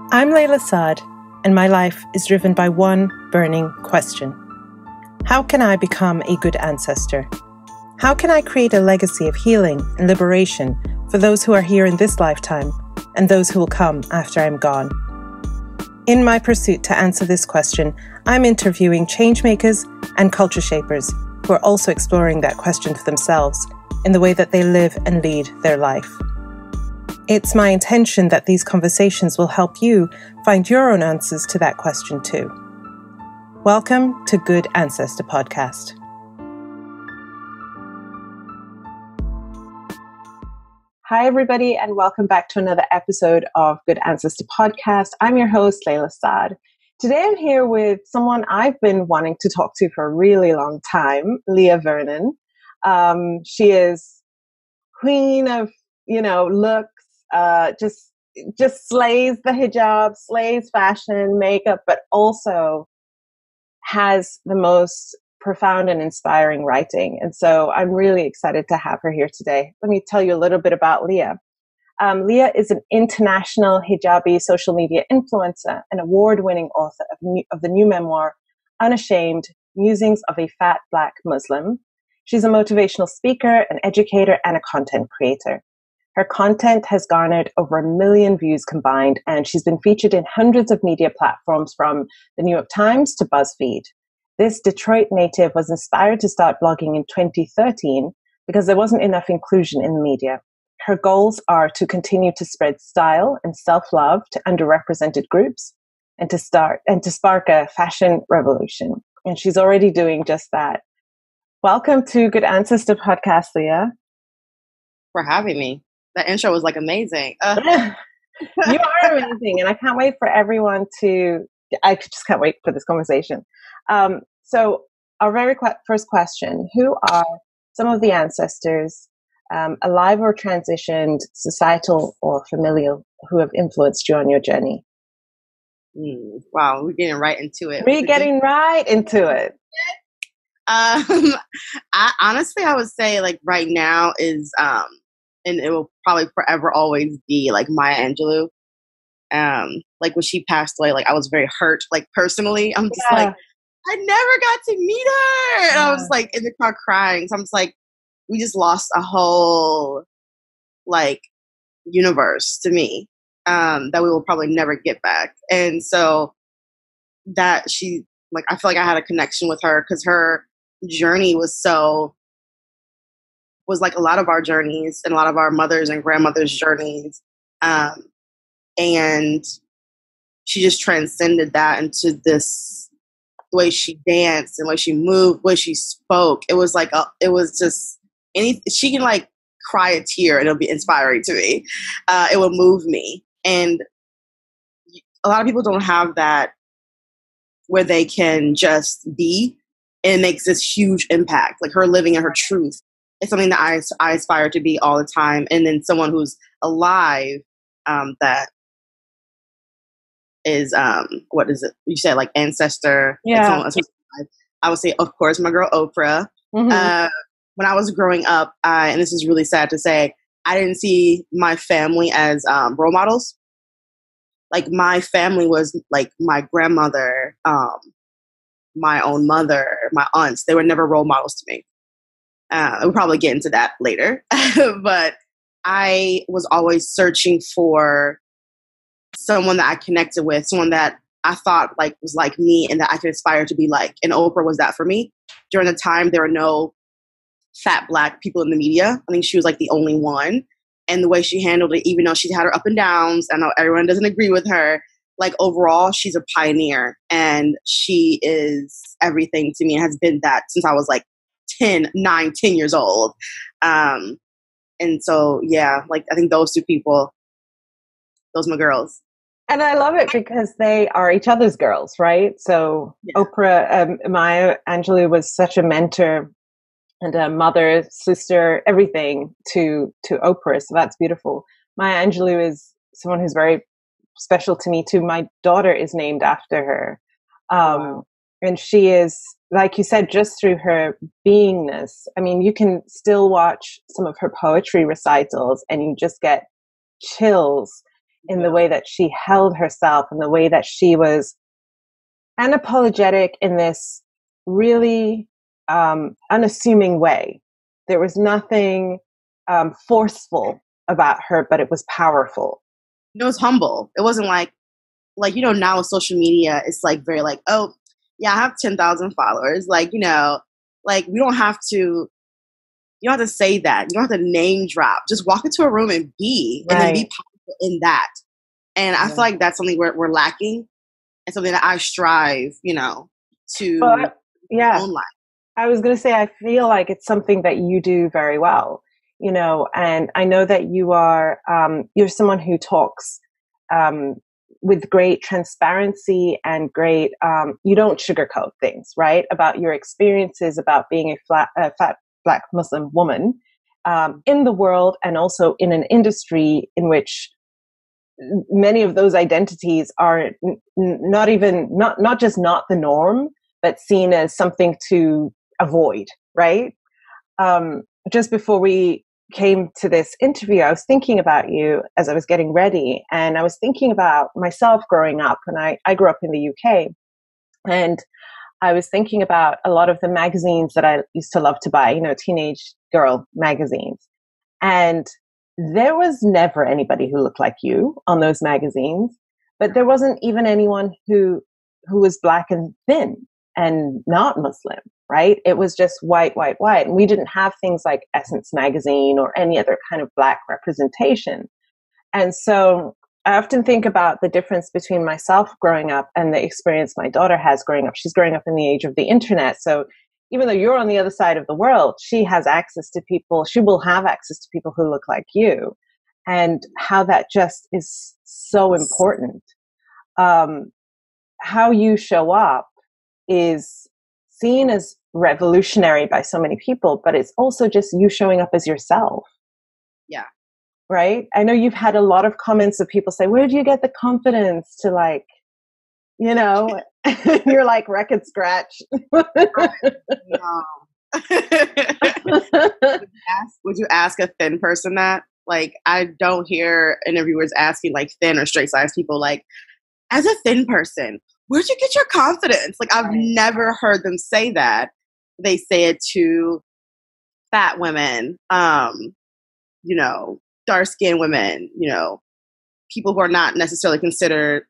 I'm Layla Saad, and my life is driven by one burning question. How can I become a good ancestor? How can I create a legacy of healing and liberation for those who are here in this lifetime and those who will come after I'm gone? In my pursuit to answer this question, I'm interviewing changemakers and culture shapers who are also exploring that question for themselves in the way that they live and lead their life. It's my intention that these conversations will help you find your own answers to that question too. Welcome to Good Ancestor Podcast. Hi, everybody, and welcome back to another episode of Good Ancestor Podcast. I'm your host, Layla Saad. Today, I'm here with someone I've been wanting to talk to for a really long time, Leah Vernon. She is queen of, looks, just slays the hijab, slays fashion, makeup, but also has the most profound and inspiring writing. And so I'm really excited to have her here today. Let me tell you a little bit about Leah. Leah is an international hijabi social media influencer and award-winning author of the new memoir, Unashamed, Musings of a Fat Black Muslim. She's a motivational speaker, an educator, and a content creator. Her content has garnered over 1 million views combined, and she's been featured in hundreds of media platforms from the New York Times to BuzzFeed. This Detroit native was inspired to start blogging in 2013 because there wasn't enough inclusion in the media. Her goals are to continue to spread style and self-love to underrepresented groups and to spark a fashion revolution. And she's already doing just that. Welcome to Good Ancestor Podcast, Leah. For having me. That intro was amazing. You are amazing, and I can't wait for everyone I just can't wait for this conversation. So our very first question, who are some of the ancestors, alive or transitioned, societal or familial, who have influenced you on your journey? Wow, we're getting right into it. I would say right now is and it will probably forever always be Maya Angelou. When she passed away, I was very hurt, personally. I'm just I never got to meet her. And I was in the car crying. So I'm just we just lost a whole universe to me that we will probably never get back. And so that she I feel I had a connection with her because her journey was a lot of our journeys and a lot of our mothers and grandmothers' journeys. And she just transcended that into this, the way she danced and the way she moved, the way she spoke. It was she can cry a tear and it'll be inspiring to me. It will move me. And a lot of people don't have that where they can just be and it makes this huge impact. Her living in her truth. It's something that I aspire to be all the time. And then someone who's alive, that is, what is it? You said Ancestor. Yeah. I would say, of course, my girl Oprah. Mm-hmm. When I was growing up, and this is really sad to say, I didn't see my family as role models. My family was my grandmother, my own mother, my aunts. They were never role models to me. We'll probably get into that later. But I was always searching for someone that I connected with, someone that I thought was like me and that I could aspire to be like. And Oprah was that for me. During the time, there were no fat Black people in the media. I think she was the only one. And the way she handled it, even though she had her up and downs, I know everyone doesn't agree with her. Overall, she's a pioneer and she is everything to me and has been that since I was 10 years old. And so, yeah, I think those two people, those are my girls. And I love it because they are each other's girls, right? So yeah. Oprah, Maya Angelou was such a mentor and a mother, sister, everything to Oprah. So that's beautiful. Maya Angelou is someone who's very special to me too. My daughter is named after her. Wow. And she is, like you said, just through her beingness. I mean, you can still watch some of her poetry recitals and you just get chills. in the way that she held herself and the way that she was unapologetic in this really unassuming way. There was nothing forceful about her, but it was powerful. It was humble. It wasn't like, now with social media, it's like very like, oh, yeah, I have 10,000 followers. Like, we don't have to, you don't have to say that. You don't have to name drop. Just walk into a room and be, and then be powerful in that. And I feel like that's something we're lacking, and something that I strive, to own life. I was going to say, I feel like it's something that you do very well, and I know that you're someone who talks with great transparency and great, you don't sugarcoat things, right? About your experiences, about being a fat Black Muslim woman in the world, and also in an industry in which many of those identities are not just not the norm, but seen as something to avoid, right? Just before we came to this interview, I was thinking about you as I was getting ready, and I was thinking about myself growing up. And I grew up in the UK, and I was thinking about a lot of the magazines that I used to love to buy, teenage girl magazines. And there was never anybody who looked like you on those magazines, but there wasn't even anyone who was Black and thin and not Muslim, right? It was just white, white, white. And we didn't have things like Essence magazine or any other kind of Black representation. And so I often think about the difference between myself growing up and the experience my daughter has growing up. She's growing up in the age of the internet. So even though you're on the other side of the world, she has access to people, she will have access to people who look like you, and how that just is so important. How you show up is seen as revolutionary by so many people, but it's also just you showing up as yourself. Yeah. Right? I know you've had a lot of comments of people say, where do you get the confidence to you're like record scratch. No. Would you ask a thin person that? Like, I don't hear interviewers asking like thin or straight size people, like, as a thin person, where'd you get your confidence? Like, I've never heard them say that. They say it to fat women, dark-skinned women, people who are not necessarily considered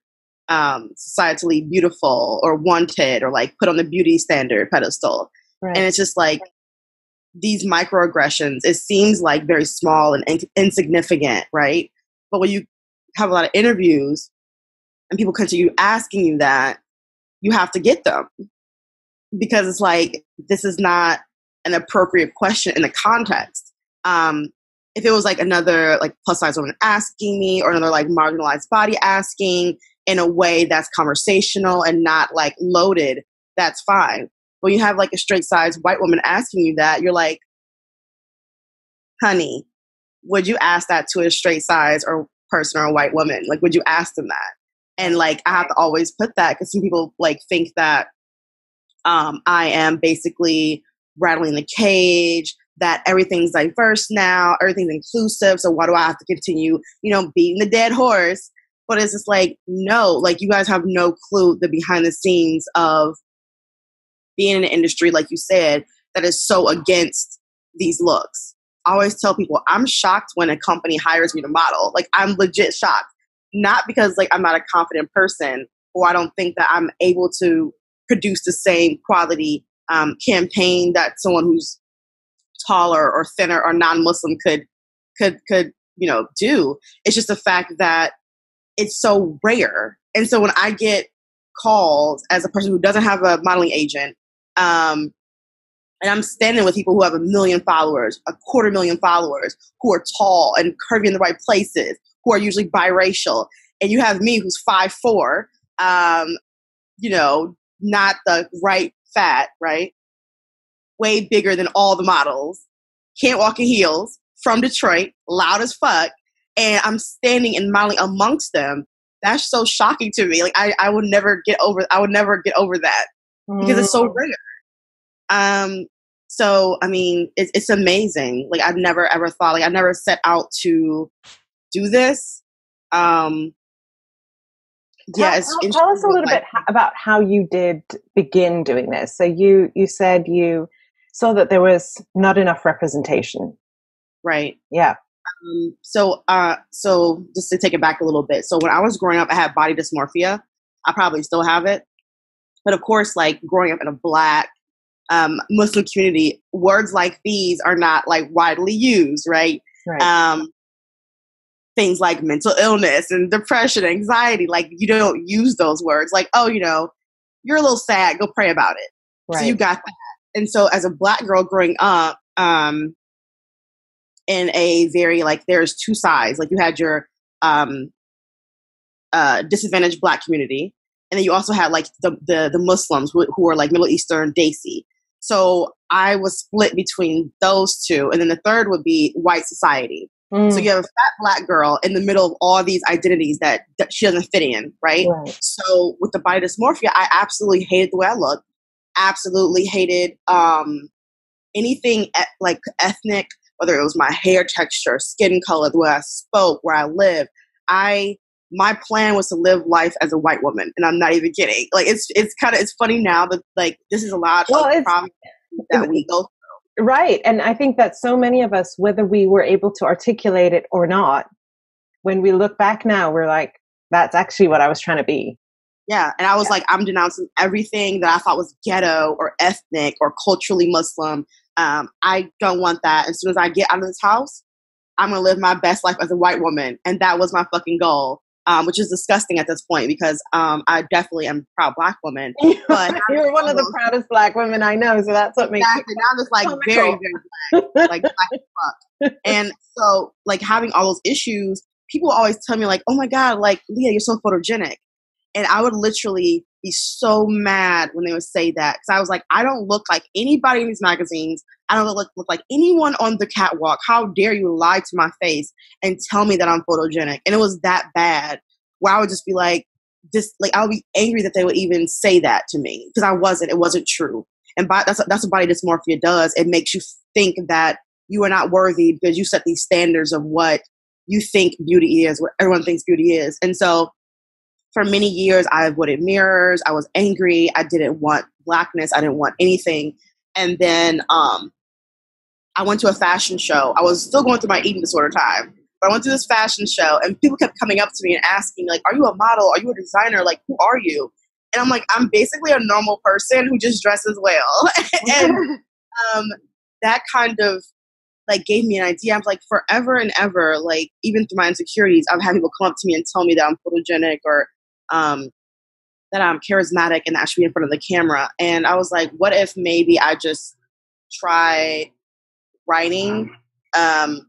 societally beautiful or wanted or like put on the beauty standard pedestal. Right. And it's just like these microaggressions, it seems like very small and insignificant, right? But when you have a lot of interviews and people continue asking you that, you have to get them, because it's like, this is not an appropriate question in the context. If it was like another like plus size woman asking me, or another like marginalized body asking in a way that's conversational and not like loaded, that's fine. When you have like a straight size white woman asking you that, you're like, honey, would you ask that to a straight size or person or a white woman? Like, would you ask them that? And like, I have to always put that, because some people like think that I am basically rattling the cage, that everything's diverse now, everything's inclusive, so why do I have to continue, beating the dead horse? But it's just like, no, like, you guys have no clue the behind the scenes of being in an industry, like you said, that is so against these looks. I always tell people, I'm shocked when a company hires me to model. Like, I'm legit shocked. Not because like I'm not a confident person, or I don't think that I'm able to produce the same quality campaign that someone who's taller or thinner or non-Muslim could do. It's just the fact that it's so rare. And so when I get calls as a person who doesn't have a modeling agent, and I'm standing with people who have 1 million followers, 250,000 followers, who are tall and curvy in the right places, who are usually biracial, and you have me who's 5'4", not the right fat, right? Way bigger than all the models, can't walk in heels, from Detroit, loud as fuck, and I'm standing and modeling amongst them. That's so shocking to me. Like, I would never get over that, because it's so rare. So I mean, it's amazing. Like, I've never ever thought, like, I never set out to do this, Um, it's tell us a interesting. little bit about how you did begin doing this. So you said you saw that there was not enough representation. Right. Yeah. So just to take it back a little bit. So when I was growing up, I had body dysmorphia. I probably still have it. But of course, like growing up in a Black Muslim community, words like these are not like widely used, right? Right. Things like mental illness and depression, anxiety, like you don't use those words. Like, oh, you're a little sad, go pray about it. Right. So you got that. And so as a Black girl growing up, in a very, like, there's two sides. Like you had your disadvantaged Black community, and then you also had like the Muslims who were like Middle Eastern Desi. So I was split between those two, and then the third would be white society. So you have a fat Black girl in the middle of all these identities that she doesn't fit in, right? So with the body dysmorphia, I absolutely hated the way I looked. Absolutely hated anything like ethnic, whether it was my hair texture, skin color, the way I spoke, where I lived. My plan was to live life as a white woman, and I'm not even kidding. Like it's funny now that like this is a lot of problems that we go through. Right. And I think that so many of us, whether we were able to articulate it or not, when we look back now, we're like, that's actually what I was trying to be. Yeah. And I was like, I'm denouncing everything that I thought was ghetto or ethnic or culturally Muslim. I don't want that. As soon as I get out of this house, I'm going to live my best life as a white woman. And that was my fucking goal. Which is disgusting at this point because I definitely am a proud Black woman. But you're one of the proudest Black women I know, so that's what makes exactly. Now I'm just like very, very Black, like Black as fuck. And so, like having all those issues, people always tell me like, "Oh my God, like Leah, you're so photogenic," and I would literally be so mad when they would say that because I was like, I don't look like anybody in these magazines. I don't look like anyone on the catwalk. How dare you lie to my face and tell me that I'm photogenic? And it was that bad where I would just be like, I would be angry that they would even say that to me because it wasn't true. And that's what body dysmorphia does. It makes you think that you are not worthy because you set these standards of what you think beauty is, what everyone thinks beauty is. And so for many years, I avoided mirrors. I was angry. I didn't want Blackness. I didn't want anything. And then I went to a fashion show. I was still going through my eating disorder time, but I went to this fashion show and people kept coming up to me and asking like, are you a model? Are you a designer? Like, who are you? And I'm like, I'm basically a normal person who just dresses well. And that kind of like gave me an idea. I'm like, forever and ever, like even through my insecurities, I've had people come up to me and tell me that I'm photogenic or that I'm charismatic and I should be in front of the camera. And I was like, what if maybe I just try writing and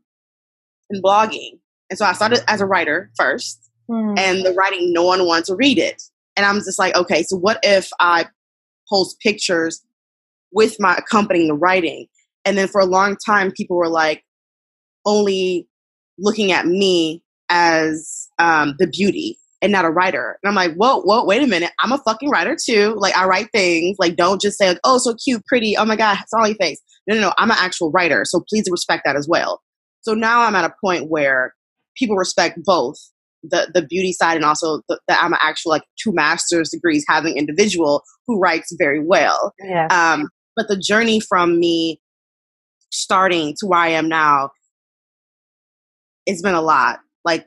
blogging? And so I started as a writer first, and the writing, no one wanted to read it. And I'm just like, okay, so what if I post pictures with my accompanying the writing? And then for a long time, people were like only looking at me as the beauty and not a writer. And I'm like, whoa, wait a minute. I'm a fucking writer too. Like I write things. Like don't just say like, oh, so cute, pretty. Oh my God, it's all your face. No. I'm an actual writer. So please respect that as well. So now I'm at a point where people respect both the beauty side and also that I'm an actual like 2 master's degrees having individual who writes very well. Yeah. But the journey from me starting to where I am now, it's been a lot. Like,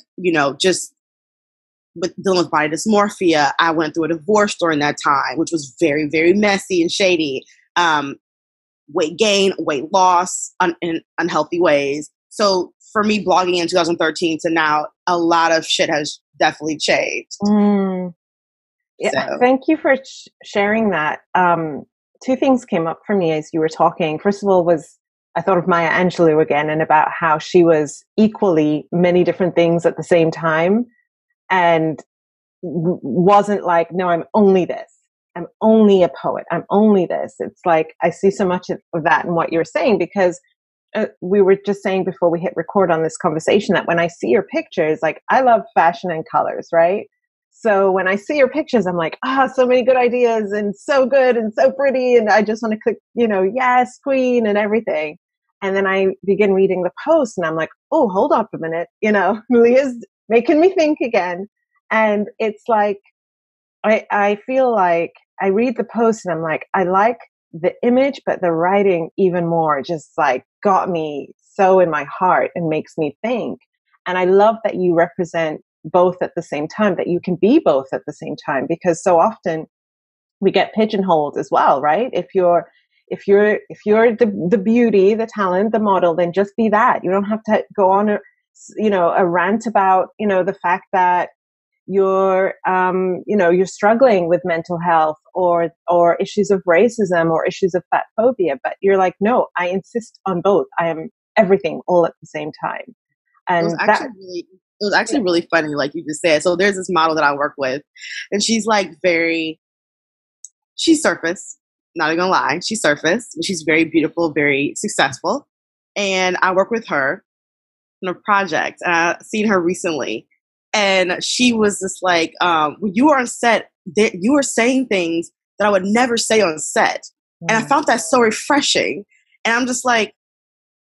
just with dealing with body dysmorphia, I went through a divorce during that time, which was very, very messy and shady. Weight gain, weight loss in unhealthy ways. So for me, blogging in 2013 to now, a lot of shit has definitely changed. Yeah, so. Thank you for sharing that. 2 things came up for me as you were talking. First of all I thought of Maya Angelou again and about how she was equally many different things at the same time and wasn't like, no, I'm only this. I'm only a poet. I'm only this. It's like, I see so much of that in what you're saying because we were just saying before we hit record on this conversation that when I see your pictures, like I love fashion and colors, right? So when I see your pictures, I'm like, so many good ideas and so good and so pretty. And I just want to click, yes, queen and everything. And then I begin reading the post and I'm like, oh, hold up a minute. Leah's making me think again. And it's like, I feel like I read the post and I'm like, I like the image, but the writing even more just like got me so in my heart and makes me think. And I love that you represent both at the same time, that you can be both at the same time, because so often we get pigeonholed as well, right? If you're the beauty, the talent, the model, then just be that. You don't have to go on a rant about, the fact that you're struggling with mental health or issues of racism or issues of fat phobia, but you're like, no, I insist on both. I am everything all at the same time. And it was actually really funny, like you just said. So there's this model that I work with, and she's like she's surface, not even gonna lie, she's surface. She's very beautiful, very successful. And I work with her on a project. And I've seen her recently. And she was just like, when you were on set, you were saying things that I would never say on set. And I found that so refreshing. And I'm just like,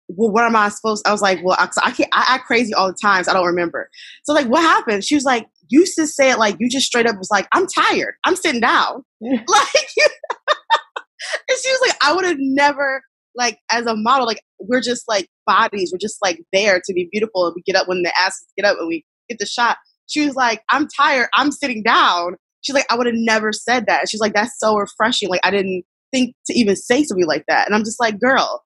well, what am I supposed to? I was like, well, I act crazy all the time, so I don't remember. So like, what happened? She was like, you used to say it like, you just straight up was like, I'm tired. I'm sitting down. Like, and she was like, I would have never, like, as a model, like, we're just like bodies. We're just like there to be beautiful. And we get up when the asses get up and we get the shot. She was like, I'm tired. I'm sitting down. She's like, I would have never said that. And she's like, that's so refreshing. Like, I didn't think to even say something like that. And I'm just like, girl,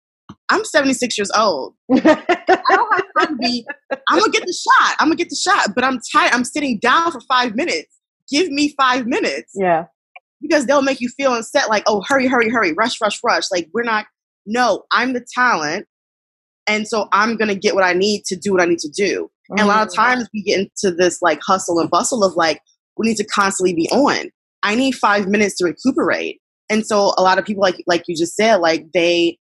I'm 76 years old. I don't have time to be, I'm going to get the shot, but I'm tired. I'm sitting down for 5 minutes. Give me 5 minutes. Yeah. Because they'll make you feel on set like, oh, hurry, rush. Like, no, I'm the talent. And so I'm going to get what I need to do what I need to do. And a lot of times we get into this like hustle and bustle of like, we need to constantly be on. I need 5 minutes to recuperate. And so a lot of people, like you just said, like they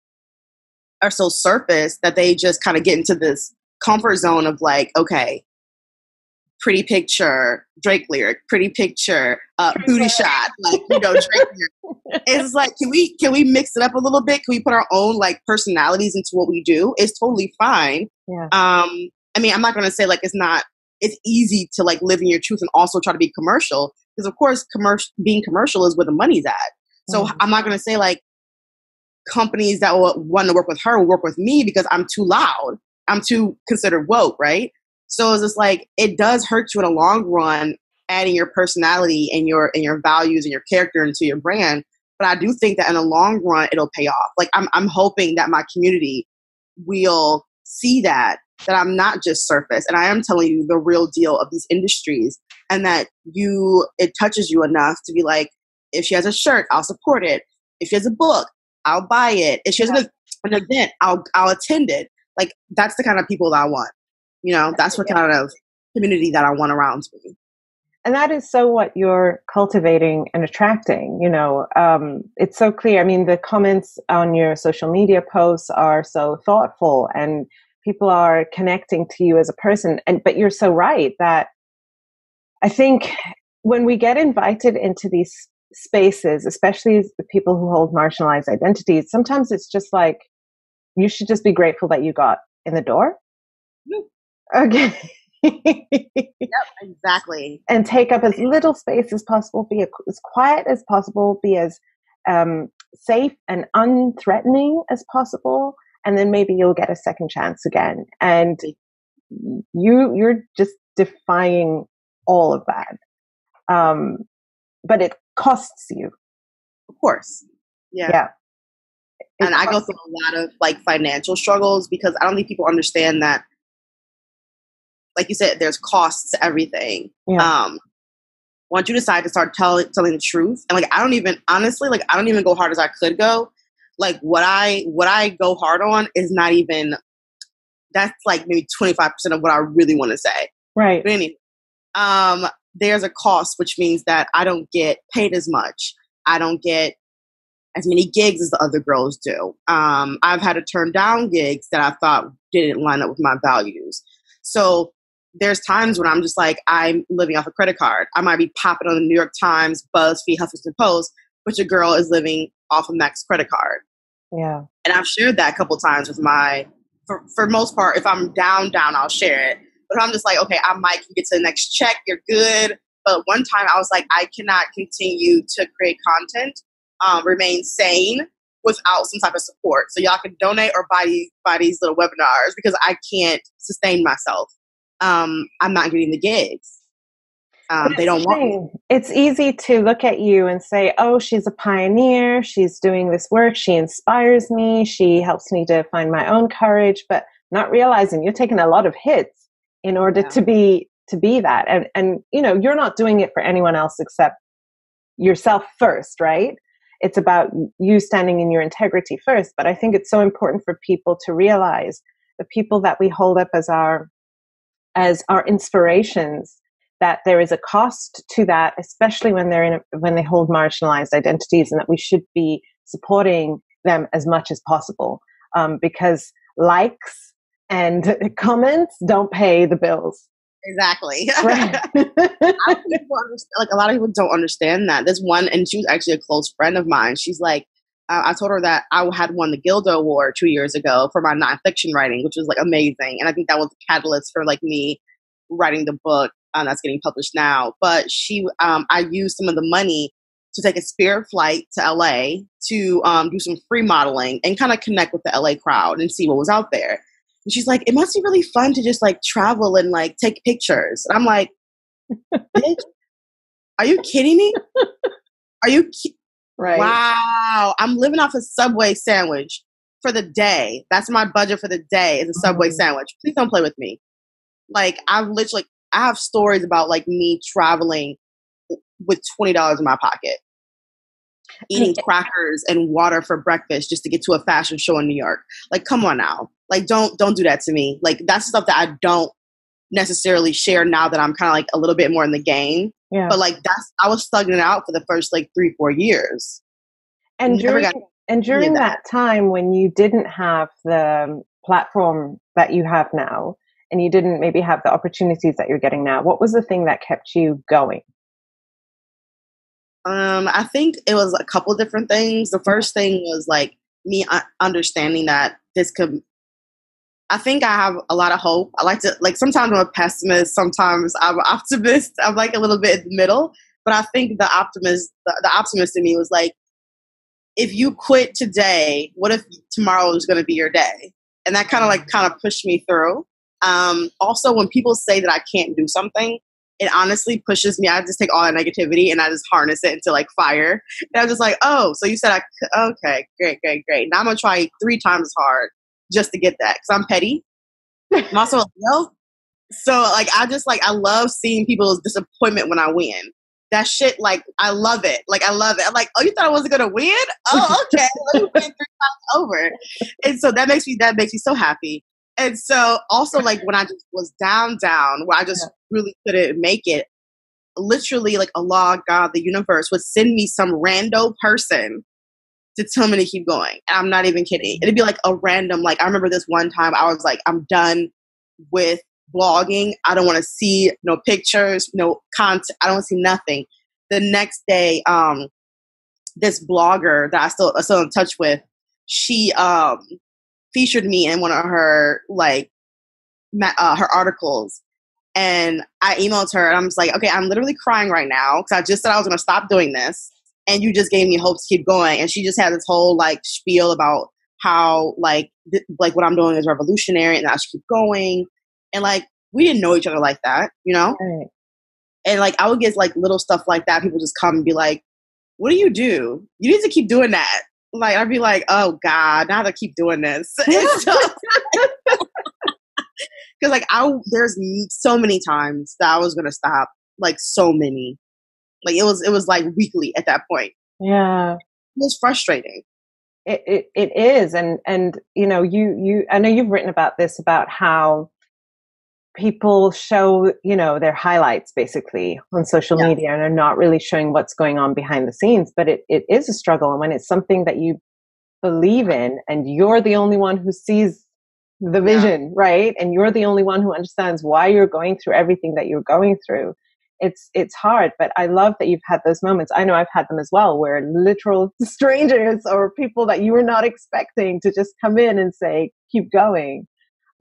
are so surface that they just kind of get into this comfort zone of like, okay, pretty picture, Drake lyric, pretty picture, booty shot, like, Drake lyric. It's like, can we mix it up a little bit? Can we put our own like personalities into what we do? It's totally fine. Yeah. I mean, I'm not going to say like it's easy to like live in your truth and also try to be commercial, because of course being commercial is where the money's at. So I'm not going to say like companies that will want to work with her will work with me because I'm too loud. I'm too considered woke, right? So it's just like, it does hurt you in the long run, adding your personality and your values and your character into your brand. But I do think that in the long run, it'll pay off. Like I'm hoping that my community will see that I'm not just surface, and I am telling you the real deal of these industries, and that it touches you enough to be like, if she has a shirt, I'll support it. If she has a book, I'll buy it. If she has an event, I'll attend it. Like, that's the kind of people that I want. That's what kind of community that I want around me. And that is so what you're cultivating and attracting. It's so clear. I mean, the comments on your social media posts are so thoughtful, and people are connecting to you as a person. But you're so right that I think when we get invited into these spaces, especially the people who hold marginalized identities, sometimes it's just like, you should just be grateful that you got in the door. Okay. Yep, exactly. And take up as little space as possible, be as quiet as possible, be as safe and unthreatening as possible, and then maybe you'll get a second chance again. And you're just defying all of that. But it costs you. Of course. Yeah. And I go through a lot of like financial struggles because I don't think people understand that, like you said, there's costs to everything. Yeah. Once you decide to start telling the truth, and like I don't even go hard as I could go. Like what I go hard on is not even, that's like maybe 25% of what I really want to say. Right. But anyway, there's a cost, which means that I don't get paid as much. I don't get as many gigs as the other girls do. I've had to turn down gigs that I thought didn't line up with my values. So there's times when I'm just like, I'm living off a credit card. I might be popping on the New York Times, BuzzFeed, Huffington Post, but your girl is living off a Max credit card. Yeah. And I've shared that a couple times with for most part, if I'm down, I'll share it. But I'm just like, okay, I might get to the next check. You're good. But one time I was like, I cannot continue to create content, remain sane without some type of support. So y'all can donate or buy these little webinars because I can't sustain myself. I'm not getting the gigs. They don't want me. It's easy to look at you and say, oh, she's a pioneer. She's doing this work. She inspires me. She helps me to find my own courage, but not realizing you're taking a lot of hits in order to be that. And, you're not doing it for anyone else except yourself first, right? It's about you standing in your integrity first. But I think it's so important for people to realize the people that we hold up as our inspirations, that there is a cost to that, especially when when they hold marginalized identities, and that we should be supporting them as much as possible, because likes and comments don't pay the bills. Exactly. Right. A lot of people don't understand that. There's one, and she was actually a close friend of mine. She's like, I told her that I had won the Gilda Award 2 years ago for my nonfiction writing, which was like amazing. And I think that was the catalyst for like me writing the book that's getting published now. But I used some of the money to take a Spirit flight to LA to do some free modeling and kind of connect with the LA crowd and see what was out there. And she's like, it must be really fun to just like travel and like take pictures. And I'm like, bitch, are you kidding me? Are you right? Wow. I'm living off a Subway sandwich for the day. That's my budget for the day, is a Subway sandwich. Please don't play with me. Like, I have stories about like me traveling with $20 in my pocket, eating crackers and water for breakfast just to get to a fashion show in New York. Like, come on now. Like, don't do that to me. Like, that's stuff that I don't necessarily share now that I'm kind of like a little bit more in the game. Yeah. But like, I was thugging it out for the first like 3-4 years. And during that time when you didn't have the platform that you have now, and you didn't maybe have the opportunities that you're getting now, what was the thing that kept you going? I think it was a couple different things. The first thing was like me understanding that I think I have a lot of hope. I like to, like, sometimes I'm a pessimist, sometimes I'm an optimist. I'm like a little bit in the middle, but I think the optimist in me was like, if you quit today, what if tomorrow is going to be your day? And that kind of pushed me through. Also, when people say that I can't do something, it honestly pushes me. I just take all that negativity and I just harness it into like fire. And I'm just like, oh, so you said okay, great. Now I'm going to try 3 times as hard just to get that. Cause I'm petty. I'm also a Leo. So like, I love seeing people's disappointment when I win. That shit, like, I love it. Like, I love it. I'm like, oh, you thought I wasn't going to win? Oh, okay. Let me win 3 times over. And so that makes me so happy. And so also, like, when I just was down, where I just really couldn't make it, literally, like, Allah, God, the universe would send me some rando person to tell me to keep going. And I'm not even kidding. It'd be like a random, like, I remember this one time I was like, I'm done with blogging. I don't want to see no pictures, no content. I don't want to see nothing. The next day, this blogger that I'm still in touch with, she featured me in one of her her articles, and I emailed her and I'm just like, okay, I'm literally crying right now because I just said I was going to stop doing this, and you just gave me hope to keep going. And she just had this whole like spiel about how like what I'm doing is revolutionary and I should keep going. And like, we didn't know each other like that, you know? Right. And like, I would get like little stuff like that. People just come and be like, what do? You need to keep doing that. Like, I'd be like, oh God, now I have to keep doing this. Because like, there's so many times that I was going to stop, like so many. Like, it was like weekly at that point. Yeah. It was frustrating. It is. And, you know, I know you've written about this, about how people show, you know, their highlights basically on social media and are not really showing what's going on behind the scenes. But it is a struggle. And when it's something that you believe in and you're the only one who sees the vision, right? And you're the only one who understands why you're going through everything that you're going through. It's hard, but I love that you've had those moments. I know I've had them as well, where literal strangers or people that you were not expecting to just come in and say, keep going.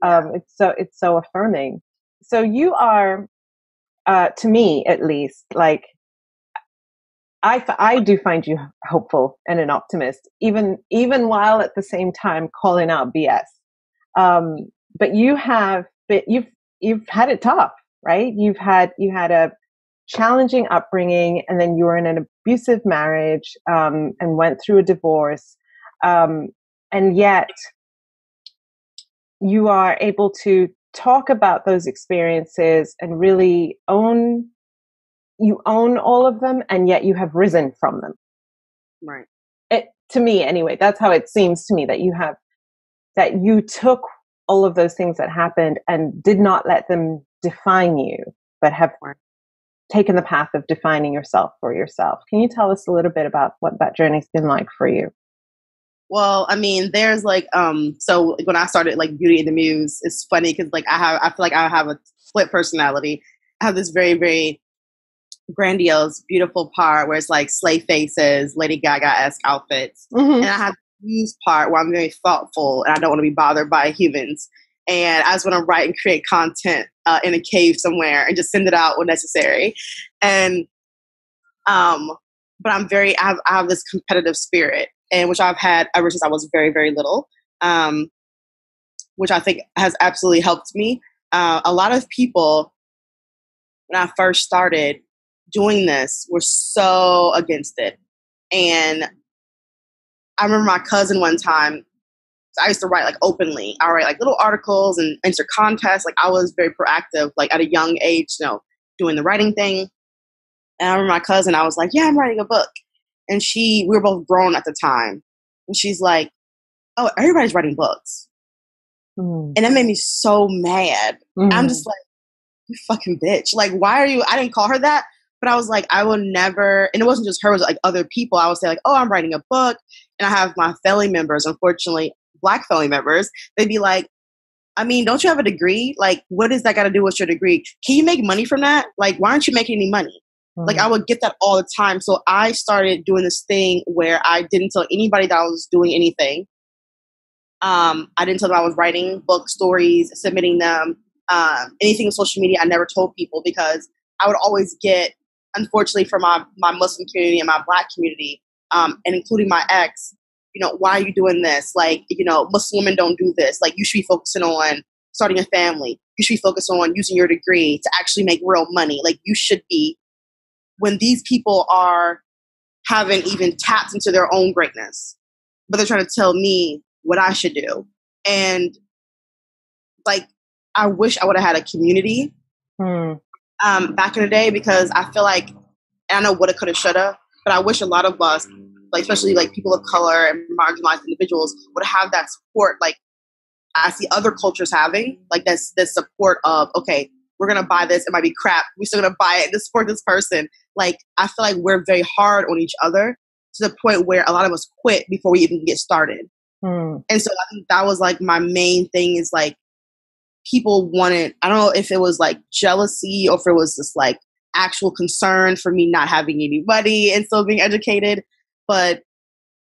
It's so affirming. so you are, to me at least, like, I do find you hopeful and an optimist, even while at the same time calling out BS. But you've had it tough, right? You had a challenging upbringing, and then you were in an abusive marriage, and went through a divorce, and yet you are able to talk about those experiences and really own all of them, and yet you have risen from them. Right. To me, anyway, that's how it seems to me, that you took all of those things that happened and did not let them define you, but have taken the path of defining yourself for yourself. Can you tell us a little bit about what that journey's been like for you? Well, I mean, there's like, so when I started like Beauty and the Muse, it's funny because like I feel like I have a split personality. I have this very, very grandiose, beautiful part where it's like slay faces, Lady Gaga-esque outfits. Mm-hmm. And I have the Muse part where I'm very thoughtful and I don't want to be bothered by humans. And I just want to write and create content in a cave somewhere and just send it out when necessary. And, but I have this competitive spirit, and which I've had ever since I was very, very little, which I think has absolutely helped me. A lot of people, when I first started doing this, were so against it. And I remember my cousin one time, I used to write like openly. I write like little articles and enter contests. Like I was very proactive, like at a young age, doing the writing thing. And I remember my cousin, I was like, yeah, I'm writing a book. And we were both grown at the time. And she's like, oh, everybody's writing books. Mm. And that made me so mad. Mm. I'm just like, you fucking bitch. Like, why are you, I didn't call her that, but I was like, I will never, and it wasn't just her, it was like other people. I would say like, oh, I'm writing a book. And I have my family members, unfortunately, Black family members, they'd be like, I mean, don't you have a degree? Like, what does that got to do with your degree? Can you make money from that? Like, why aren't you making any money? Mm-hmm. Like, I would get that all the time. So I started doing this thing where I didn't tell anybody that I was doing anything. I didn't tell them I was writing book stories, submitting them, anything on social media. I never told people because I would always get, unfortunately for my Muslim community and my Black community, and including my ex, why are you doing this? Like, Muslim women don't do this. Like, you should be focusing on starting a family. You should be focused on using your degree to actually make real money. Like, you should be, when these people haven't even tapped into their own greatness, but they're trying to tell me what I should do. And like, I wish I would have had a community back in the day, because I feel like, and I know woulda, coulda, shoulda, but I wish a lot of us, like especially like people of color and marginalized individuals, would have that support. Like I see other cultures having, like this support of, okay, we're gonna buy this. It might be crap. We're still gonna buy it to support this person. Like I feel like we're very hard on each other to the point where a lot of us quit before we even get started. And so I think that was like my main thing, is like people wanted, I don't know if it was like jealousy or if it was just like actual concern for me not having anybody and still being educated. But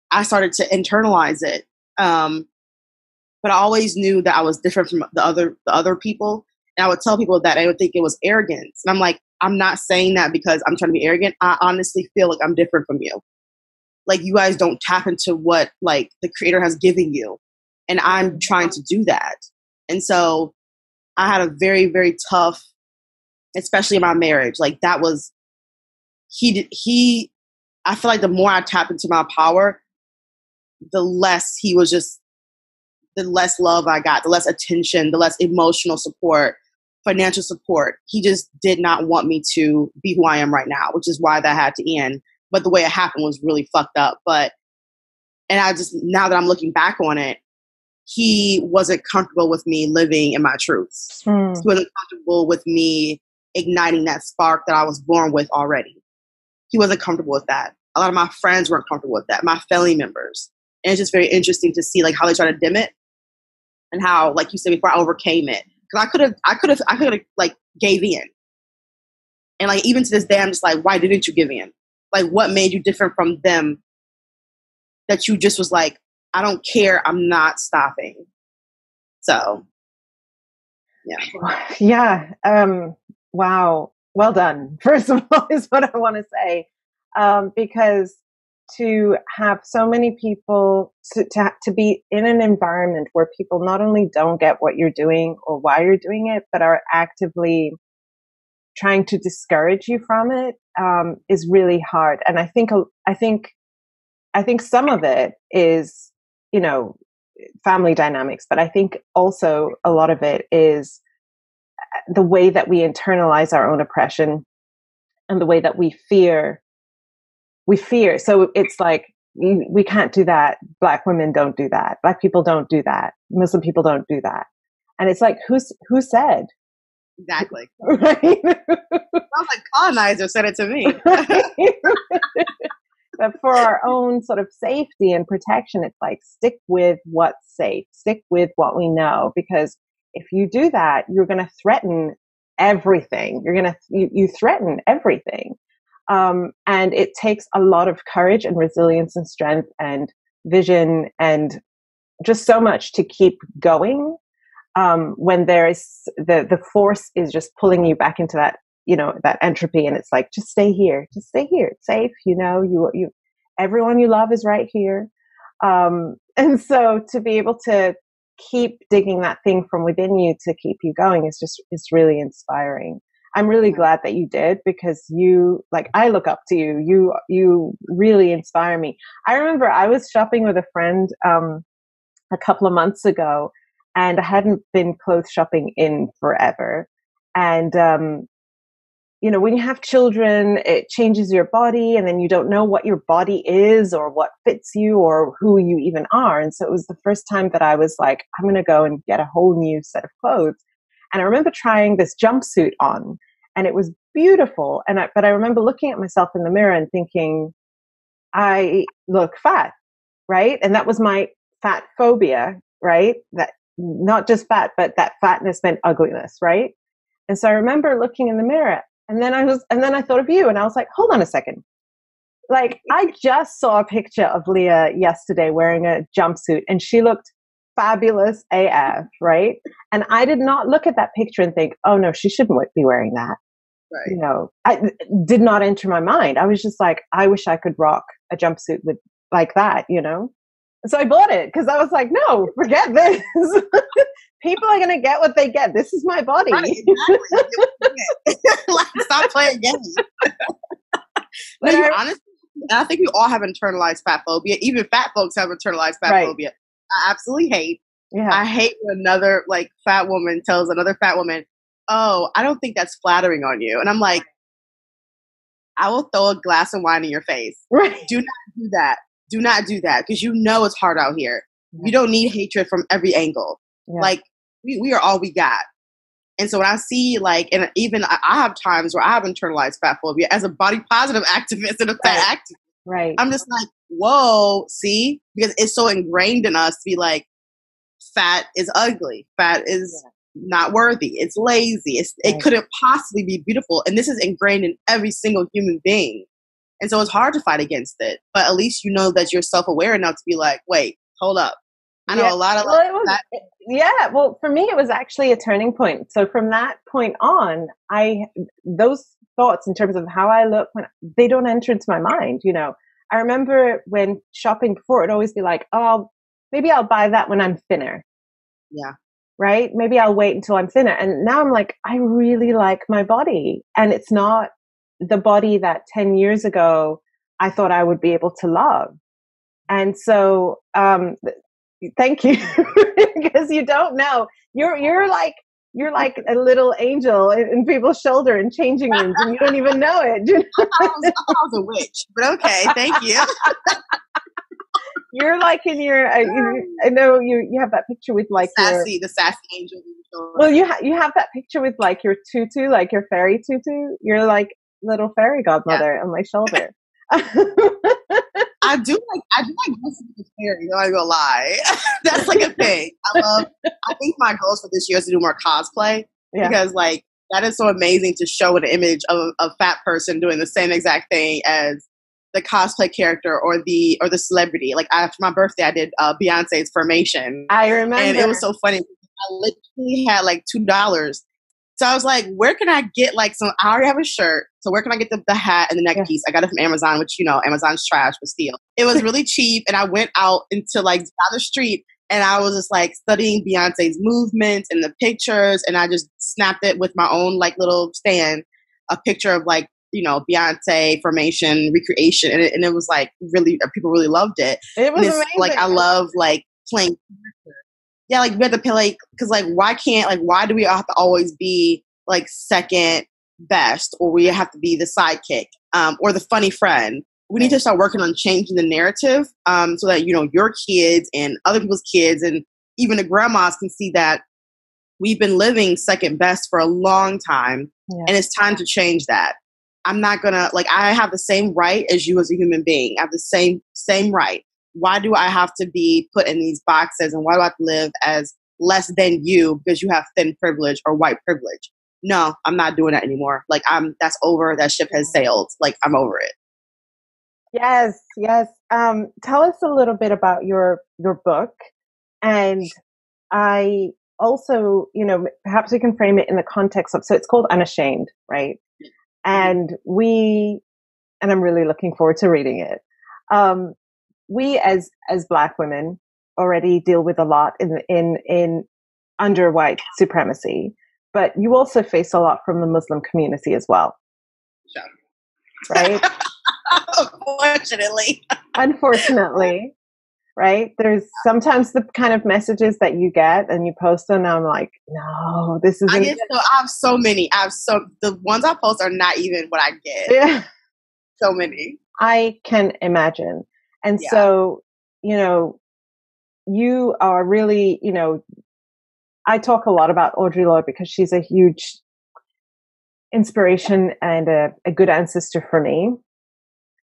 I started to internalize it. But I always knew that I was different from the other people. And I would tell people that, I would think it was arrogance. And I'm like, I'm not saying that because I'm trying to be arrogant. I honestly feel like I'm different from you. Like, you guys don't tap into what like the creator has given you. And I'm trying to do that. And so I had a very, very tough, especially in my marriage. Like that was, I feel like the more I tap into my power, the less the less love I got, the less attention, the less emotional support, financial support. He just did not want me to be who I am right now, which is why that had to end. But the way it happened was really fucked up. And I just, now that I'm looking back on it, he wasn't comfortable with me living in my truths. He wasn't comfortable with me igniting that spark that I was born with already. He wasn't comfortable with that. A lot of my friends weren't comfortable with that, my family members. And it's just very interesting to see like how they try to dim it, and how, like you said before, I overcame it. Because I could have like gave in. And like even to this day, I'm just like, why didn't you give in? Like, what made you different from them that you just was like, I don't care, I'm not stopping. So Yeah. Yeah. Wow. Well done. First of all, is what I want to say. Because to have so many people to be in an environment where people not only don't get what you're doing or why you're doing it, but are actively trying to discourage you from it, is really hard. And I think some of it is, family dynamics, but I think also a lot of it is the way that we internalize our own oppression and the way that we fear. So it's like, we can't do that. Black women don't do that. Black people don't do that. Muslim people don't do that. And it's like, who said? Exactly. Right? Sounds like colonizer said it to me. But for our own sort of safety and protection, it's like, stick with what's safe, stick with what we know, because if you do that, you're going to threaten everything. You threaten everything. And it takes a lot of courage and resilience and strength and vision and just so much to keep going. When there's the force is just pulling you back into that, that entropy, and it's like, just stay here, it's safe. You everyone you love is right here. And so to be able to keep digging that thing from within you to keep you going is really inspiring. I'm really glad that you did, because I look up to you. You really inspire me. I remember I was shopping with a friend, a couple of months ago, and I hadn't been clothes shopping in forever. And, when you have children, it changes your body, and then you don't know what your body is or what fits you or who you even are. And so it was the first time that I was like, I'm going to go and get a whole new set of clothes. And I remember trying this jumpsuit on, and it was beautiful. But I remember looking at myself in the mirror and thinking, I look fat, right? And that was my fat phobia, right? That not just fat, but that fatness meant ugliness, right? And so I remember looking in the mirror, and then I thought of you, and I was like, hold on a second. Like, I just saw a picture of Leah yesterday wearing a jumpsuit, and she looked fabulous AF, right? And I did not look at that picture and think, oh no, she shouldn't be wearing that. Right. I did not enter my mind. I was just like, I wish I could rock a jumpsuit with like that, So I bought it because I was like, no, forget this. People are going to get what they get. This is my body. Right, exactly. Like, stop playing games. No, honestly, I think we all have internalized fat phobia. Even fat folks have internalized fat phobia. I absolutely hate. Yeah. I hate when another fat woman tells another fat woman, oh, I don't think that's flattering on you. And I'm like, I will throw a glass of wine in your face. Right. Do not do that. Do not do that, because it's hard out here. Yeah. You don't need hatred from every angle. Yeah. We are all we got. And so when I see and even I have times where I have internalized fat phobia as a body positive activist and a fat activist. Right. I'm just like, whoa, see? Because it's so ingrained in us to be like, fat is ugly. Fat is not worthy. It's lazy. It couldn't possibly be beautiful. And this is ingrained in every single human being. And so it's hard to fight against it. But at least you know that you're self-aware enough to be like, wait, hold up. I know a lot of that. Yeah, well, for me, it was actually a turning point. So from that point on, those thoughts in terms of how I look, they don't enter into my mind. I remember when shopping before, it'd always be like, oh, maybe I'll buy that when I'm thinner. Yeah. Right? Maybe I'll wait until I'm thinner. And now I'm like, I really like my body. And it's not the body that 10 years ago I thought I would be able to love. And so, thank you, because you don't know. You're like a little angel in people's shoulder in changing rooms, and you don't even know it. I was a witch, but okay, thank you. You're like in your. I know you have that picture with the sassy angel. Well, you have that picture with your tutu, your fairy tutu. You're like little fairy godmother on my shoulder. I do like dressing as a fairy, I'm not gonna lie. That's a thing. I think my goals for this year is to do more cosplay, because that is so amazing to show an image of a fat person doing the same exact thing as the cosplay character or the celebrity. After my birthday, I did Beyonce's Formation. I remember. And it was so funny. I literally had like $2. So I was like, where can I get like some, I already have a shirt. So where can I get the hat and the neck piece? I got it from Amazon, which, Amazon's trash, but still. It was really cheap. And I went out into like down the street and I was just like studying Beyonce's movements and the pictures. And I just snapped it with my own like little stand, a picture of like, Beyonce formation, recreation. And it was like really, people really loved it. It was amazing. Like, I love like playing. Yeah, like we have to play, like, because like why do we have to always be like second best, or we have to be the sidekick, or the funny friend? We need to start working on changing the narrative, so that your kids and other people's kids and even the grandmas can see that we've been living second best for a long time, and it's time to change that. I'm not gonna I have the same right as you as a human being. I have the same right. Why do I have to be put in these boxes, and why do I have to live as less than you because you have thin privilege or white privilege? No, I'm not doing that anymore. That's over. That ship has sailed. I'm over it. Yes. Tell us a little bit about your book. And I also, perhaps we can frame it in the context of, so it's called Unashamed, right? And I'm really looking forward to reading it. We as Black women already deal with a lot in under white supremacy, but you also face a lot from the Muslim community as well. Sure. Right? Unfortunately, right? There's sometimes the kind of messages that you get and you post them, and I'm like, no, this isn't. I have so many. The ones I post are not even what I get. Yeah. So many. I can imagine. And so, you are really, I talk a lot about Audre Lorde because she's a huge inspiration and a good ancestor for me.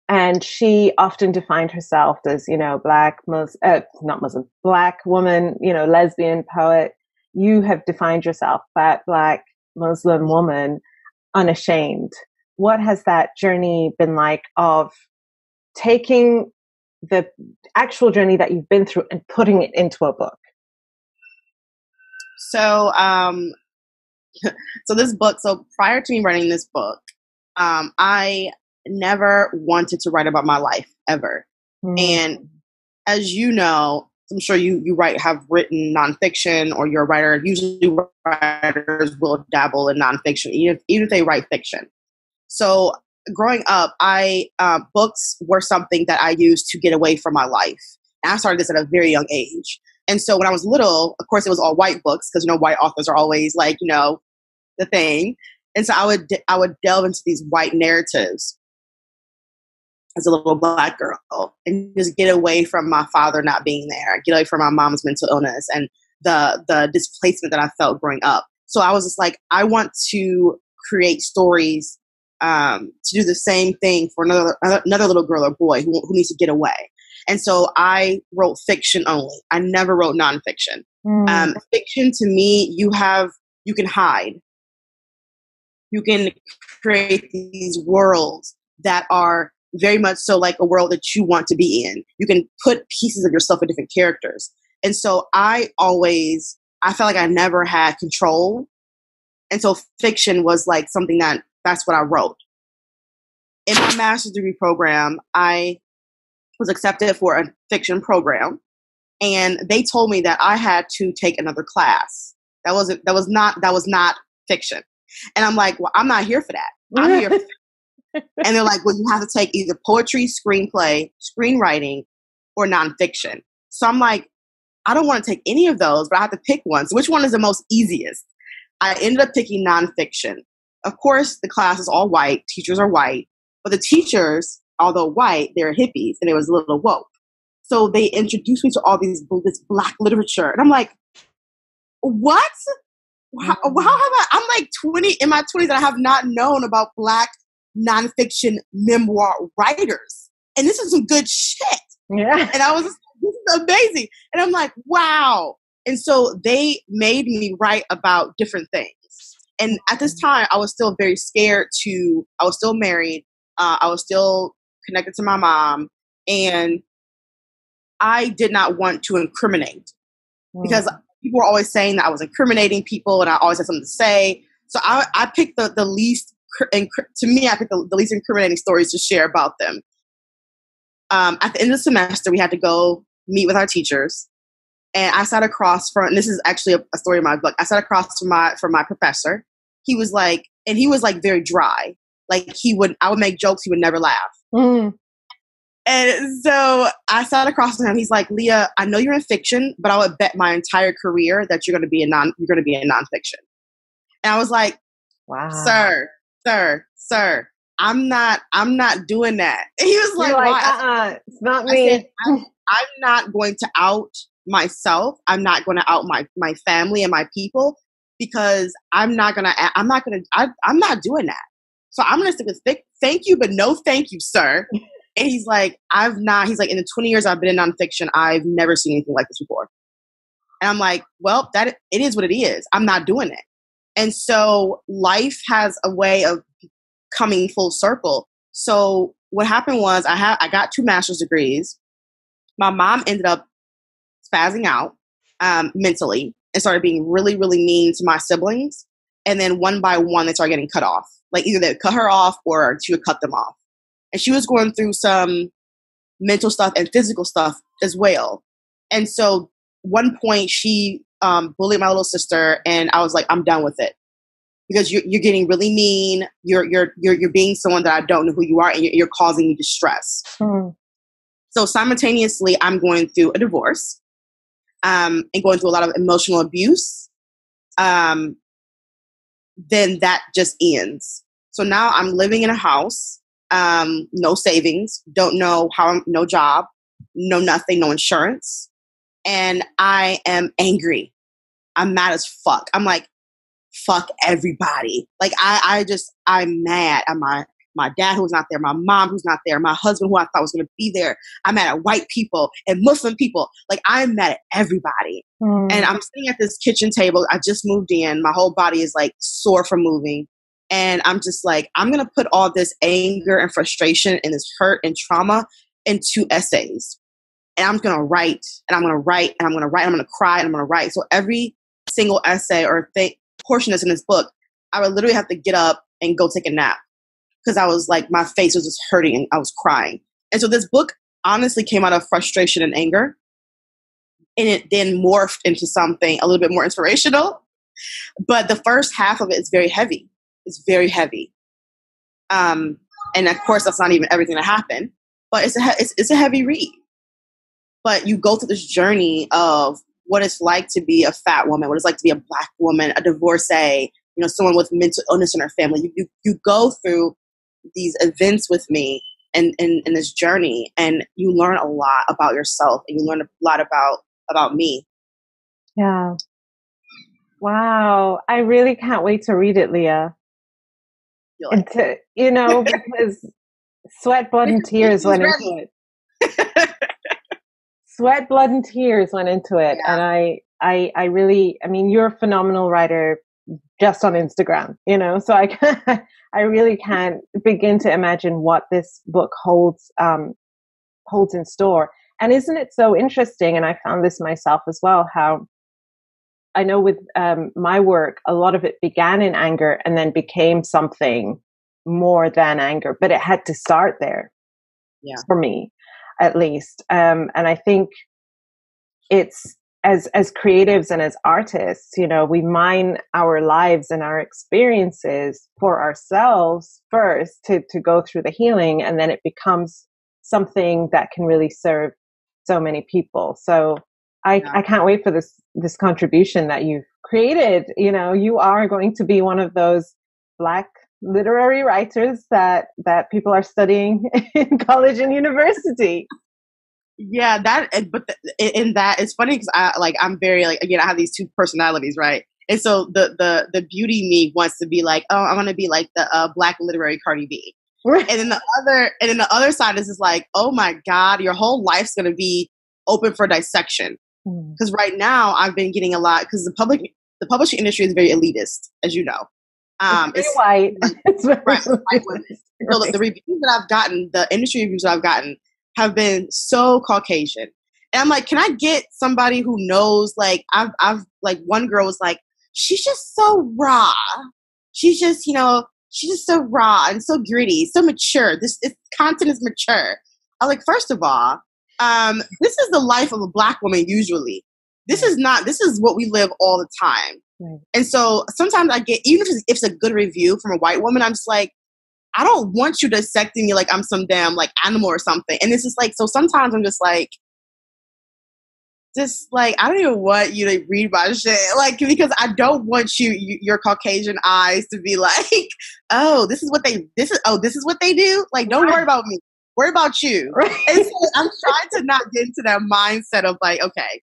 And she often defined herself as, Black woman, lesbian poet. You have defined yourself, fat, Black, Muslim woman, unashamed. What has that journey been like of taking the actual journey that you've been through and putting it into a book? So, this book, prior to me writing this book, I never wanted to write about my life ever. Mm-hmm. And as you know, I'm sure you have written nonfiction, or you're a writer. Usually writers will dabble in nonfiction, even if they write fiction. So growing up, books were something that I used to get away from my life. And I started this at a very young age. And so when I was little, of course, it was all white books because, white authors are always the thing. And so I would delve into these white narratives as a little Black girl and just get away from my father not being there, get away from my mom's mental illness and the displacement that I felt growing up. So I was just like, I want to create stories to do the same thing for another little girl or boy who needs to get away. And so I wrote fiction only. I never wrote nonfiction. Fiction to me, you can hide. You can create these worlds that are very much so like a world that you want to be in. You can put pieces of yourself in different characters. And so I felt like I never had control. And so fiction was like something that's what I wrote. In my master's degree program, I was accepted for a fiction program, and they told me that I had to take another class. That was not fiction. And I'm like, well, I'm not here for that. I'm here for fiction. And they're like, well, you have to take either poetry, screenplay, screenwriting, or nonfiction. So I'm like, I don't want to take any of those, but I have to pick one. So which one is the most easiest? I ended up picking nonfiction. Of course, the class is all white. Teachers are white. But the teachers, although white, they're hippies, and it was a little woke. So they introduced me to all this Black literature. And I'm like, what? How have I'm like 20, in my 20s, and I have not known about Black nonfiction memoir writers. And this is some good shit. Yeah. And I was just, this is amazing. And I'm like, wow. And so they made me write about different things. And at this time, I was still very scared I was still married. I was still connected to my mom. And I did not want to incriminate because people were always saying that I was incriminating people and I always had something to say. So I picked the least, to me, I picked the least incriminating stories to share about them. At the end of the semester, we had to go meet with our teachers. And I sat across from, and this is actually a story in my book, I sat across from my professor. He was like very dry. Like I would make jokes, he would never laugh. Mm. And so I sat across from him. He's like, Leah, I know you're in fiction, but I would bet my entire career that you're going to be in nonfiction. And I was like, wow, sir, I'm not doing that. And he was like, why? It's not me. Said, I'm not going to out myself. I'm not going to out my family and my people because I'm not doing that. So I'm going to stick with thank you, but no thank you, sir. And he's like, in the 20 years I've been in nonfiction, I've never seen anything like this before. And I'm like, well, it is what it is. I'm not doing it. And so life has a way of coming full circle. So what happened was I got 2 master's degrees. My mom ended up spazzing out mentally and started being really, really mean to my siblings. And then one by one, they started getting cut off. Like either they would cut her off or she would cut them off. And she was going through some mental stuff and physical stuff as well. And so one point she bullied my little sister, and I was like, I'm done with it. Because you're getting really mean. You're being someone that I don't know who you are, and you're causing me distress. Mm. So simultaneously, I'm going through a divorce, and going through a lot of emotional abuse. Then that just ends. So now I'm living in a house, no savings, no job, no nothing, no insurance, and I am angry. I'm mad as fuck. I'm like, fuck everybody. Like I'm mad at my dad who's not there, my mom who's not there, my husband who I thought was going to be there. I'm mad at white people and Muslim people. Like I'm mad at everybody. Mm. And I'm sitting at this kitchen table. I just moved in. My whole body is like sore from moving. And I'm just like, I'm going to put all this anger and frustration and this hurt and trauma into essays. And I'm going to write and I'm going to write and I'm going to write. I'm going to cry and I'm going to write. So every single essay or portion that's in this book, I would literally have to get up and go take a nap because I was like, my face was just hurting and I was crying. And so this book honestly came out of frustration and anger, and it then morphed into something a little bit more inspirational. But the first half of it is very heavy. It's very heavy. And of course, that's not even everything that happened, but it's a heavy read. But you go through this journey of what it's like to be a fat woman, what it's like to be a Black woman, a divorcee, someone with mental illness in her family. You go through these events with me and in this journey, and you learn a lot about yourself, and you learn a lot about me. Yeah. Wow. I really can't wait to read it, Leah. And because sweat, blood, and tears went into it. Sweat, blood, and tears went into it. Yeah. And I really, you're a phenomenal writer just on Instagram, so I really can't begin to imagine what this book holds in store. And isn't it so interesting? And I found this myself as well, how I know with my work, a lot of it began in anger and then became something more than anger, but it had to start there. Yeah. For me, at least. And I think it's as creatives and as artists, we mine our lives and our experiences for ourselves first to go through the healing, and then it becomes something that can really serve so many people. So I can't wait for this contribution that you've created. You are going to be one of those Black literary writers that people are studying in college and university. Yeah, it's funny because I'm very again, I have these 2 personalities, right? And so the beauty me wants to be like, oh, I want to be like the Black literary Cardi B. Right. And then the other side is just like, oh my God, your whole life's going to be open for dissection. Because right now I've been getting a lot, because the publishing industry is very elitist, as you know. It's white. It's very right, white women. So the reviews that I've gotten, the industry reviews that I've gotten, have been so Caucasian. And I'm like, can I get somebody who knows? Like, I've like one girl was like, she's just so raw. She's just, she's just so raw and so gritty, so mature. This content is mature. I was like, first of all, this is the life of a Black woman usually. This is what we live all the time. Right. And so sometimes I get, even if it's a good review from a white woman, I'm just like, I don't want you dissecting me like I'm some damn like animal or something. And it's just like, so sometimes I'm just like, I don't even want you to read my shit. Like, because I don't want your Caucasian eyes to be like, oh, this is what they do. Like, don't worry about me. Worry about you. Right. And so I'm trying to not get into that mindset of like, okay,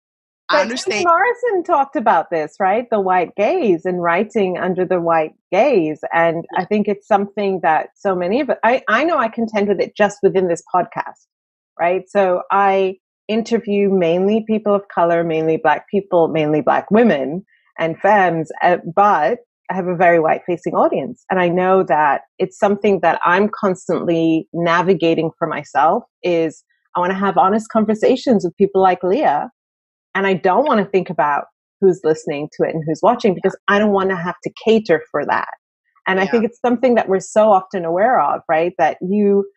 I understand. Morrison talked about this, right? The white gaze and writing under the white gaze. And I think it's something that so many of it, I know I contend with it just within this podcast, right? So I interview mainly people of color, mainly Black people, mainly Black women and femmes, but I have a very white-facing audience. And I know that it's something that I'm constantly navigating for myself is I want to have honest conversations with people like Leah. And I don't want to think about who's listening to it and who's watching because I don't want to have to cater for that. And I think it's something that we're so often aware of, right? That you,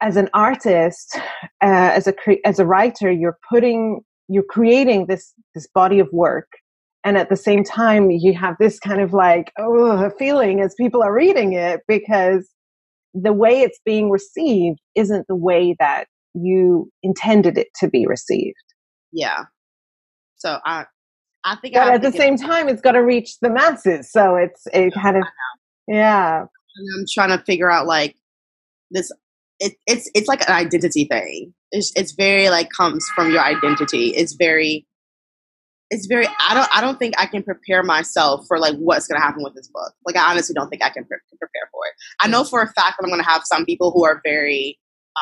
as an artist, as a writer, you're creating this body of work. And at the same time, you have this kind of like, feeling as people are reading it because the way it's being received isn't the way that you intended it to be received. Yeah. So I think, but at the same time, it's got to reach the masses. So it's kind of, yeah. And I'm trying to figure out like this. It's like an identity thing. It's very like comes from your identity. It's very. I don't think I can prepare myself for like what's going to happen with this book. Like I honestly don't think I can prepare for it. I know for a fact that I'm going to have some people who are very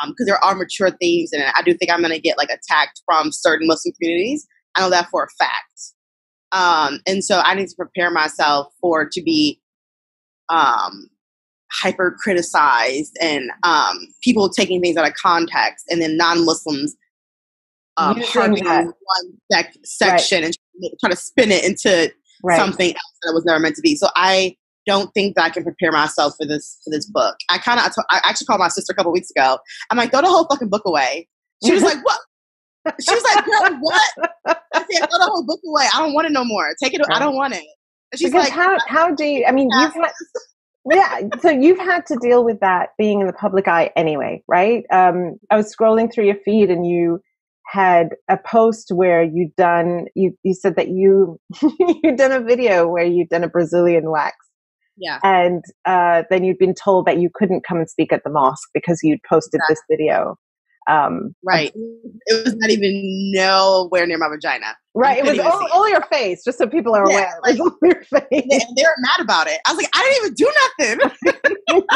because there are mature themes in it. I do think I'm going to get like attacked from certain Muslim communities. I know that for a fact. And so I need to prepare myself to be hyper criticized and people taking things out of context and then non-Muslims harping on one section and try to spin it into something else that was never meant to be. So I don't think that I can prepare myself for this book. I actually called my sister a couple weeks ago. I'm like, throw the whole fucking book away. She was like, what? She was like, girl, what? I said, throw the whole book away. I don't want it no more. Take it. I don't want it. And she's because like, how do you, I mean, so you've had to deal with that being in the public eye anyway, right? I was scrolling through your feed and you had a post where you said that you'd done a video where you'd done a Brazilian wax. Yeah. And then you'd been told that you couldn't come and speak at the mosque because you'd posted this video. Right. It was not even nowhere near my vagina. Right. It was all your face, just so people are aware. It was all your face. They were mad about it. I was like, I didn't even do nothing.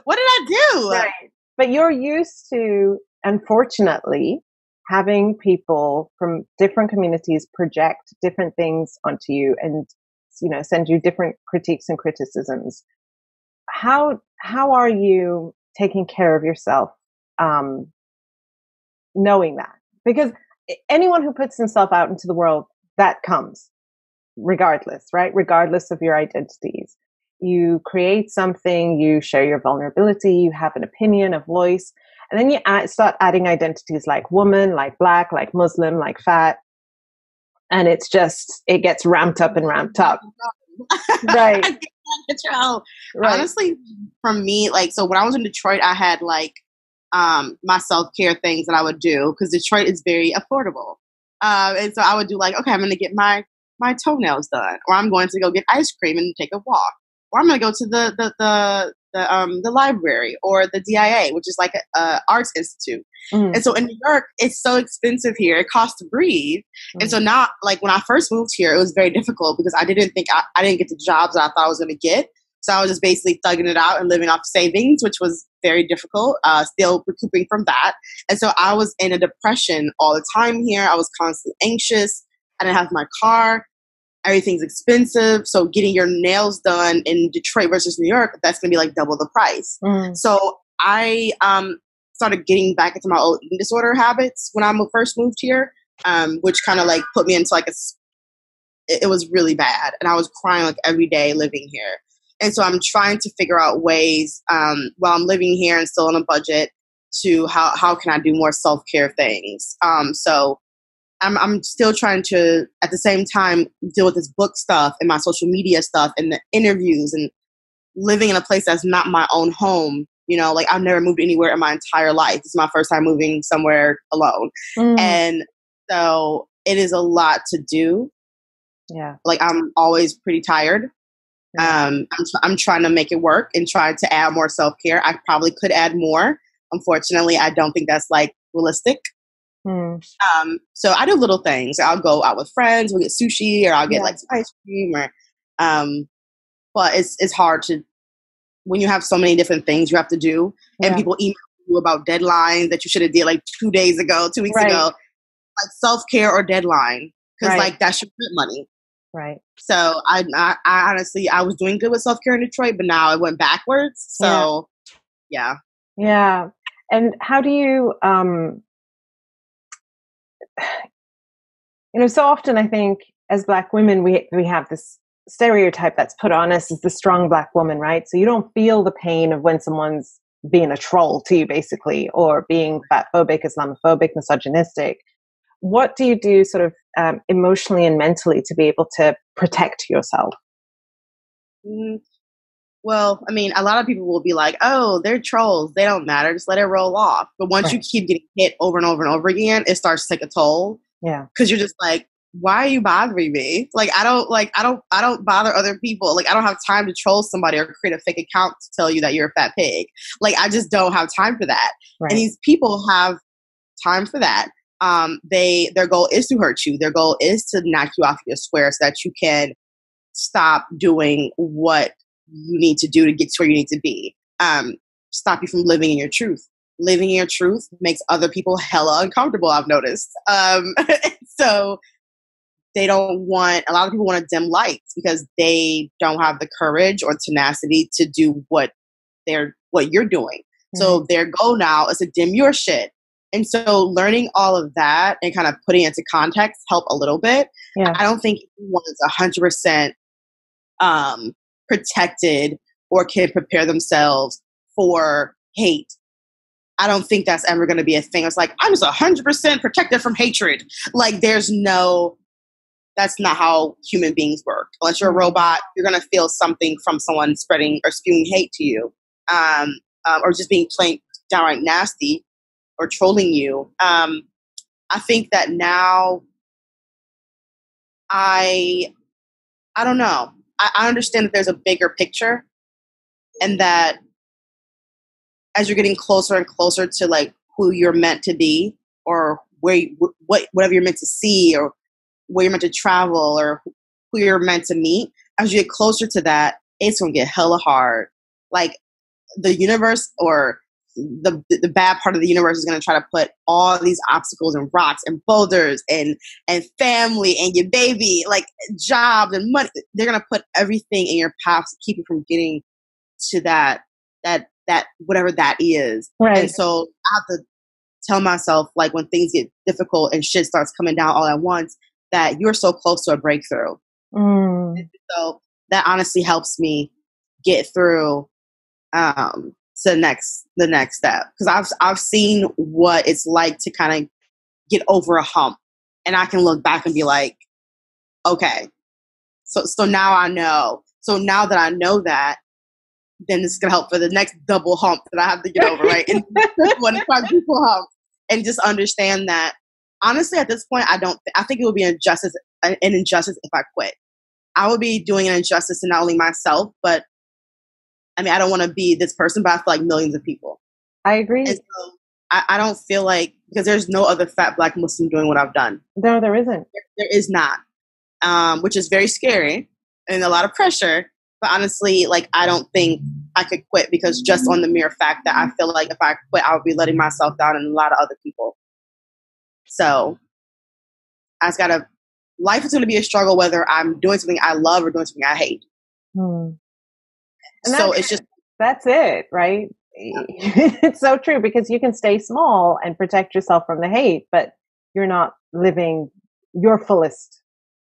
What did I do? Right. But you're used to, unfortunately, having people from different communities project different things onto you and, send you different critiques and criticisms. How are you taking care of yourself? Knowing that, because anyone who puts himself out into the world, that comes regardless, right? Regardless of your identities. You create something, you share your vulnerability, you have an opinion, a voice, and then you start adding identities like woman, like Black, like Muslim, like fat. And it gets ramped up and ramped up. Right. Right. Honestly, from me, like, so when I was in Detroit, I had like, my self-care things that I would do because Detroit is very affordable. And so I would do like, okay, I'm going to get my toenails done, or I'm going to go get ice cream and take a walk, or I'm going to go to the library or the DIA, which is like a arts institute. Mm. And so in New York, it's so expensive here. It costs to breathe. Mm. And so now, like when I first moved here, it was very difficult because I didn't think I didn't get the jobs that I thought I was going to get. So I was just basically thugging it out and living off savings, which was very difficult, still recouping from that. And so I was in a depression all the time here. I was constantly anxious. I didn't have my car. Everything's expensive. So getting your nails done in Detroit versus New York, that's going to be like double the price. Mm. So I started getting back into my old eating disorder habits when I first moved here, which kind of like put me into like it was really bad. And I was crying like every day living here. And so I'm trying to figure out ways while I'm living here and still on a budget to how can I do more self-care things. So I'm still trying to, at the same time, deal with this book stuff and my social media stuff and the interviews and living in a place that's not my own home. You know, like I've never moved anywhere in my entire life. This is my first time moving somewhere alone. And so it is a lot to do. Yeah. Like I'm always pretty tired. I'm trying to make it work and try to add more self-care. I probably could add more. Unfortunately, I don't think that's like realistic. So I do little things. I'll go out with friends, we'll get sushi, or I'll get like some ice cream, or but it's hard to, when you have so many different things you have to do, and people email you about deadlines that you should have did like 2 days ago, 2 weeks ago, like self-care or deadline, because like that's your rent money. Right. So I honestly, I was doing good with self-care in Detroit, but now it went backwards. So yeah. And how do you, you know, so often I think as Black women, we have this stereotype that's put on us as the strong Black woman, right? So you don't feel the pain of when someone's being a troll to you, basically, or being fatphobic, Islamophobic, misogynistic. What do you do sort of emotionally and mentally to be able to protect yourself? Well, I mean, a lot of people will be like, oh, they're trolls. They don't matter. Just let it roll off. But once you keep getting hit over and over and over again, it starts to take a toll. Yeah. Because you're just like, why are you bothering me? Like, I don't bother other people. Like, I don't have time to troll somebody or create a fake account to tell you that you're a fat pig. Like, I just don't have time for that. Right. And these people have time for that. Their goal is to hurt you. Their goal is to knock you off your square so that you can stop doing what you need to do to get to where you need to be. Stop you from living in your truth. Living in your truth makes other people hella uncomfortable, I've noticed. So a lot of people want to dim lights because they don't have the courage or tenacity to do what you're doing. So their goal now is to dim your shit. And so learning all of that and kind of putting it into context help a little bit. Yeah. I don't think anyone is 100% protected or can prepare themselves for hate. I don't think that's ever going to be a thing. It's like, I'm just 100% protected from hatred. Like, that's not how human beings work. Unless you're a robot, you're going to feel something from someone spreading or spewing hate to you, or just being plain downright nasty or trolling you. I think that now I don't know. I understand that there's a bigger picture, and that as you're getting closer and closer to like who you're meant to be, or whatever you're meant to see, or where you're meant to travel, or who you're meant to meet, as you get closer to that, it's gonna get hella hard. Like the universe, or the bad part of the universe, is going to try to put all these obstacles and rocks and boulders and family and your baby, like jobs and money. They're going to put everything in your path to keep you from getting to that whatever that is. Right. And so I have to tell myself, like, when things get difficult and shit starts coming down all at once, that you're so close to a breakthrough. So that honestly helps me get through to the next step, because I've seen what it's like to kind of get over a hump, and I can look back and be like, okay, so now I know. So now that I know that, then this is gonna help for the next double hump that I have to get over, right? And one quadruple hump, and just understand that honestly, at this point, I think it would be an injustice if I quit. I would be doing an injustice to not only myself, but I mean, I don't want to be this person, but I feel like millions of people. I agree. And so I don't feel like, because there's no other fat Black Muslim doing what I've done. No, there isn't. There is not, which is very scary and a lot of pressure. But honestly, like, I don't think I could quit, because just on the mere fact that I feel like if I quit, I would be letting myself down and a lot of other people. So life is going to be a struggle, whether I'm doing something I love or doing something I hate. And so it's just, that's it, right? it's so true, because you can stay small and protect yourself from the hate, but you're not living your fullest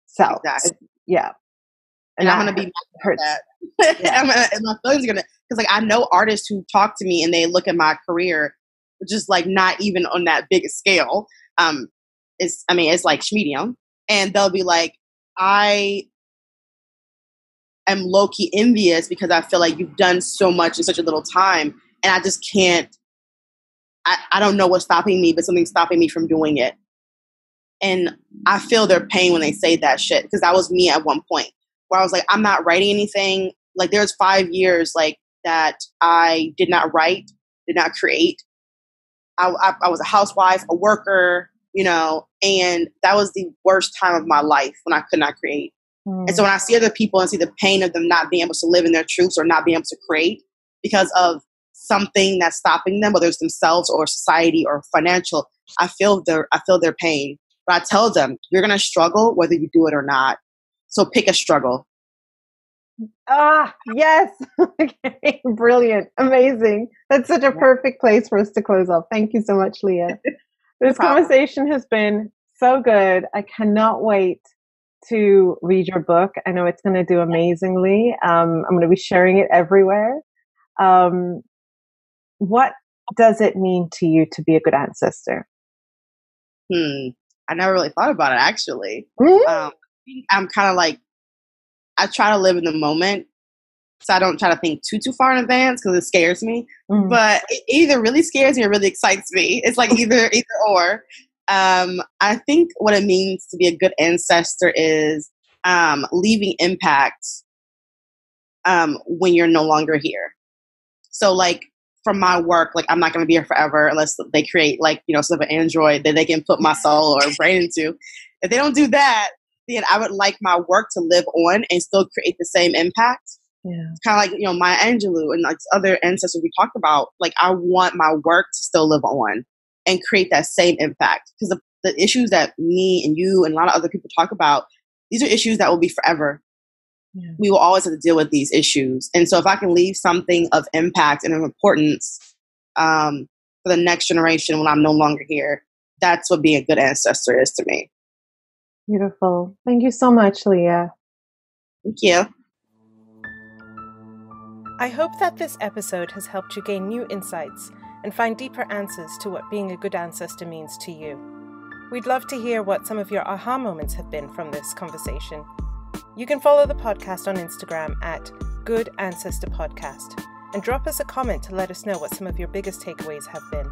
self. Exactly. Yeah. And I'm going to be hurt that. Yeah. And my feelings are going to, because like I know artists who talk to me and they look at my career, just like not even on that big a scale. It's like medium, and they'll be like, I am low-key envious because I feel like you've done so much in such a little time, and I just can't, I don't know what's stopping me, but something's stopping me from doing it. And I feel their pain when they say that shit, because that was me at one point where I was like, I'm not writing anything. Like there's 5 years like that I did not write, did not create. I was a housewife, a worker, and that was the worst time of my life when I could not create. And so when I see other people and see the pain of them not being able to live in their truths or not being able to create because of something that's stopping them, whether it's themselves or society or financial, I feel their pain. But I tell them, you're going to struggle whether you do it or not. So pick a struggle. Yes. Okay. Brilliant. Amazing. That's such a perfect place for us to close off. Thank you so much, Leah. This conversation has been so good. I cannot wait to read your book. I know it's going to do amazingly. I'm going to be sharing it everywhere. What does it mean to you to be a good ancestor? I never really thought about it, actually. I'm kind of like, I try to live in the moment, so I don't try to think too far in advance because it scares me. But it either really scares me or really excites me. It's like either or. I think what it means to be a good ancestor is leaving impact when you're no longer here. So like from my work, like I'm not going to be here forever unless they create like, sort of an android that they can put my soul or brain into. If they don't do that, then I would like my work to live on and still create the same impact. Yeah. Kind of like, Maya Angelou and like other ancestors we talked about. Like I want my work to still live on and create that same impact. Because the issues that me and you and a lot of other people talk about, these are issues that will be forever. Yeah. We will always have to deal with these issues. And so if I can leave something of impact and of importance for the next generation when I'm no longer here, that's what being a good ancestor is to me. Beautiful. Thank you so much, Leah. Thank you. I hope that this episode has helped you gain new insights and find deeper answers to what being a good ancestor means to you. We'd love to hear what some of your aha moments have been from this conversation. You can follow the podcast on Instagram at Good Ancestor Podcast and drop us a comment to let us know what some of your biggest takeaways have been.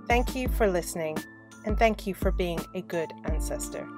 Thank you for listening, and thank you for being a good ancestor.